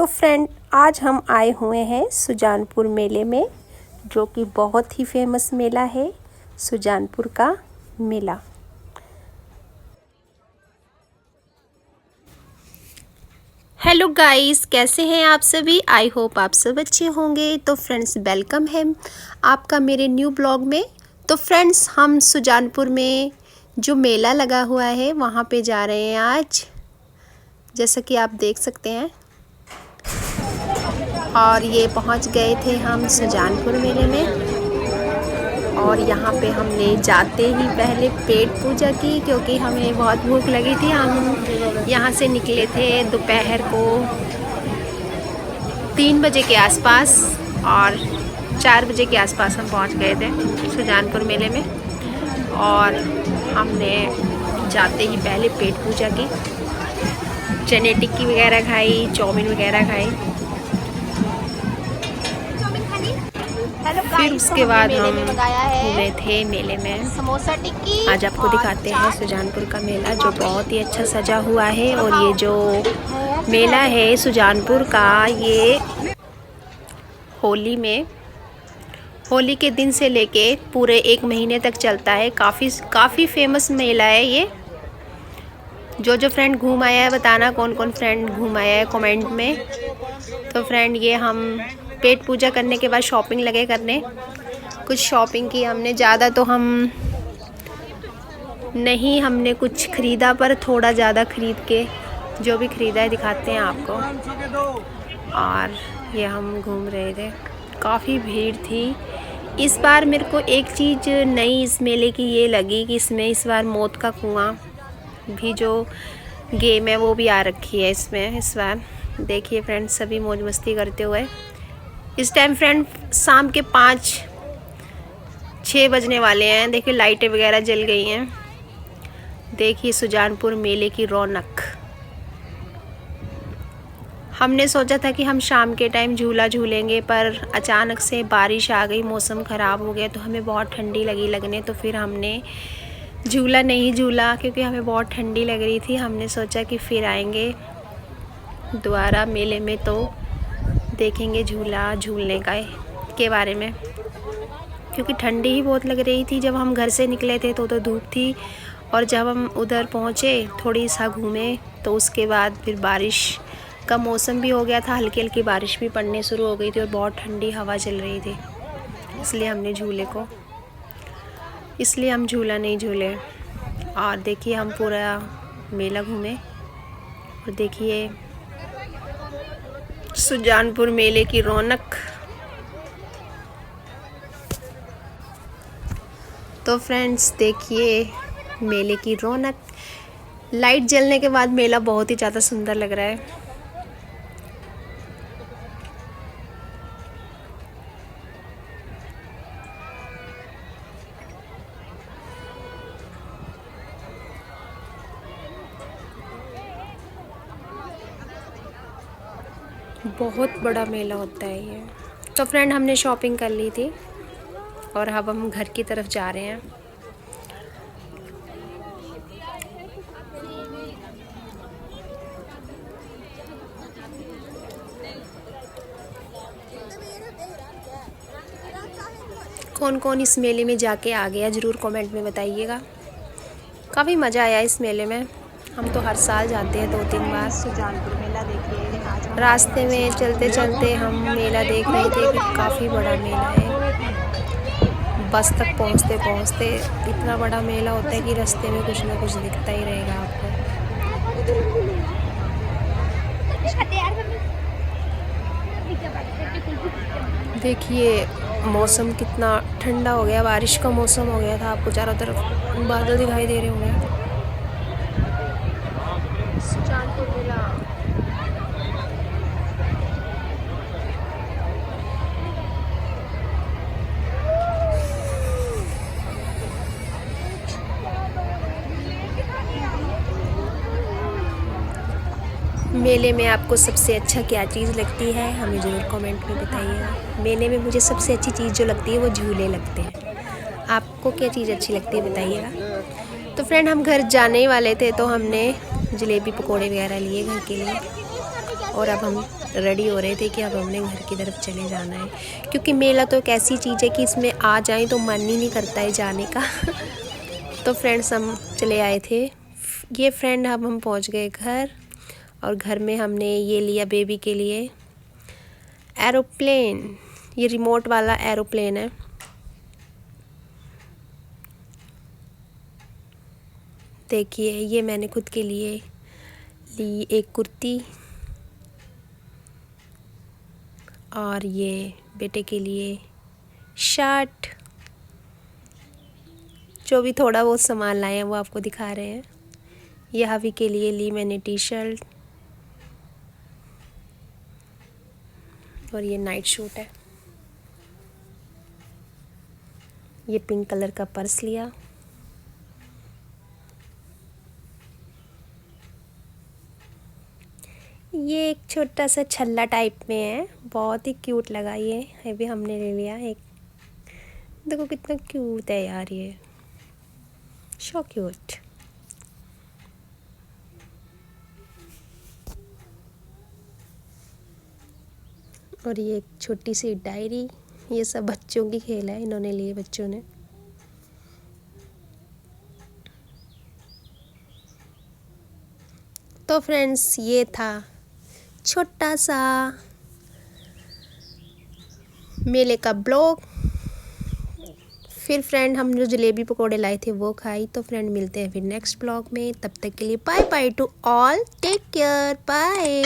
तो फ्रेंड, आज हम आए हुए हैं सुजानपुर मेले में, जो कि बहुत ही फेमस मेला है, सुजानपुर का मेला। हेलो गाइस, कैसे हैं आप सभी? आई होप आप सब अच्छे होंगे। तो फ्रेंड्स, वेलकम है आपका मेरे न्यू ब्लॉग में। तो फ्रेंड्स, हम सुजानपुर में जो मेला लगा हुआ है वहाँ पे जा रहे हैं आज, जैसा कि आप देख सकते हैं। और ये पहुंच गए थे हम सुजानपुर मेले में, और यहाँ पे हमने जाते ही पहले पेट पूजा की, क्योंकि हमें बहुत भूख लगी थी। हम यहाँ से निकले थे दोपहर को 3 बजे के आसपास, और 4 बजे के आसपास हम पहुँच गए थे सुजानपुर मेले में। और हमने जाते ही पहले पेट पूजा की, चने टिक्की वगैरह खाई, चाउमीन वगैरह खाई। फिर उसके बाद हम घूमे थे मेले में। समोसा टिक्की आज आपको दिखाते हैं सुजानपुर का मेला, जो बहुत ही अच्छा सजा हुआ है। और ये जो मेला है सुजानपुर का, ये होली के दिन से लेके पूरे 1 महीने तक चलता है। काफ़ी फेमस मेला है ये। जो फ्रेंड घूम आया है, बताना कौन कौन फ्रेंड घूम आया है कमेंट में। तो फ्रेंड, ये हम पेट पूजा करने के बाद शॉपिंग लगे करने। कुछ शॉपिंग की हमने, ज़्यादा तो हम नहीं, हमने कुछ ख़रीदा, पर थोड़ा ज़्यादा ख़रीद के जो भी ख़रीदा है दिखाते हैं आपको। और ये हम घूम रहे थे, काफ़ी भीड़ थी। इस बार मेरे को एक चीज़ नई इस मेले की ये लगी कि इसमें इस बार मौत का कुआं भी जो गेम है वो भी आ रखी है इसमें इस बार। देखिए फ्रेंड्स, सभी मौज मस्ती करते हुए। इस टाइम फ्रेंड शाम के 5-6 बजने वाले हैं। देखिए लाइटें वगैरह जल गई हैं। देखिए सुजानपुर मेले की रौनक। हमने सोचा था कि हम शाम के टाइम झूला झूलेंगे, पर अचानक से बारिश आ गई, मौसम ख़राब हो गया, तो हमें बहुत ठंडी लगी लगने। तो फिर हमने झूला नहीं झूला, क्योंकि हमें बहुत ठंडी लग रही थी। हमने सोचा कि फिर आएंगे दोबारा मेले में तो देखेंगे झूला झूलने के बारे में, क्योंकि ठंडी ही बहुत लग रही थी। जब हम घर से निकले थे तो धूप थी, और जब हम उधर पहुँचे थोड़ी सा घूमे, तो उसके बाद फिर बारिश का मौसम भी हो गया था, हल्की हल्की बारिश भी पड़ने शुरू हो गई थी, और बहुत ठंडी हवा चल रही थी। इसलिए हम झूला नहीं झूले। और देखिए हम पूरा मेला घूमे, और देखिए सुजानपुर मेले की रौनक। तो फ्रेंड्स, देखिए मेले की रौनक। लाइट जलने के बाद मेला बहुत ही ज़्यादा सुंदर लग रहा है। बहुत बड़ा मेला होता है ये। तो फ्रेंड, हमने शॉपिंग कर ली थी, और अब हम घर की तरफ जा रहे हैं। कौन कौन इस मेले में जाके आ गया, ज़रूर कमेंट में बताइएगा। काफ़ी मज़ा आया इस मेले में। हम तो हर साल जाते हैं 2-3 बार। सुजानपुर मेला देखिए। रास्ते में चलते चलते हम मेला देख रहे थे कि काफ़ी बड़ा मेला है। बस तक पहुंचते पहुंचते इतना बड़ा मेला होता है कि रास्ते में कुछ ना कुछ दिखता ही रहेगा आपको। देखिए मौसम कितना ठंडा हो गया, बारिश का मौसम हो गया था। आपको चारों तरफ बादल दिखाई दे रहे होंगे। सुजानपुर मेला। मेले में आपको सबसे अच्छा क्या चीज़ लगती है, हमें ज़रूर कमेंट में बताइएगा। मेले में मुझे सबसे अच्छी चीज़ जो लगती है वो झूले लगते हैं। आपको क्या चीज़ अच्छी लगती है बताइएगा। तो फ्रेंड, हम घर जाने ही वाले थे, तो हमने जलेबी पकोड़े वगैरह लिए घर के लिए। और अब हम रेडी हो रहे थे कि अब हमने घर की तरफ चले जाना है, क्योंकि मेला तो एक ऐसी चीज़ है कि इसमें आ जाएं तो मन ही नहीं करता है जाने का। तो फ्रेंड्स हम चले आए थे। ये फ्रेंड अब हम पहुंच गए घर, और घर में हमने ये लिया बेबी के लिए एरोप्लेन। ये रिमोट वाला एरोप्लेन है। देखिए ये मैंने खुद के लिए ली एक कुर्ती, और ये बेटे के लिए शर्ट। जो भी थोड़ा बहुत सामान लाए हैं वो आपको दिखा रहे हैं। ये हवी के लिए ली मैंने टी शर्ट, और ये नाइट सूट है। ये पिंक कलर का पर्स लिया। ये एक छोटा सा छल्ला टाइप में है, बहुत ही क्यूट लगा ये भी हमने ले लिया एक। देखो कितना क्यूट है यार, ये सो क्यूट। और ये एक छोटी सी डायरी। ये सब बच्चों की खेल है, इन्होंने लिए बच्चों ने। तो फ्रेंड्स ये था छोटा सा मेले का ब्लॉग। फिर फ्रेंड हम जो जलेबी पकोड़े लाए थे वो खाई। तो फ्रेंड मिलते हैं फिर नेक्स्ट ब्लॉग में, तब तक के लिए bye bye to all, take care, bye.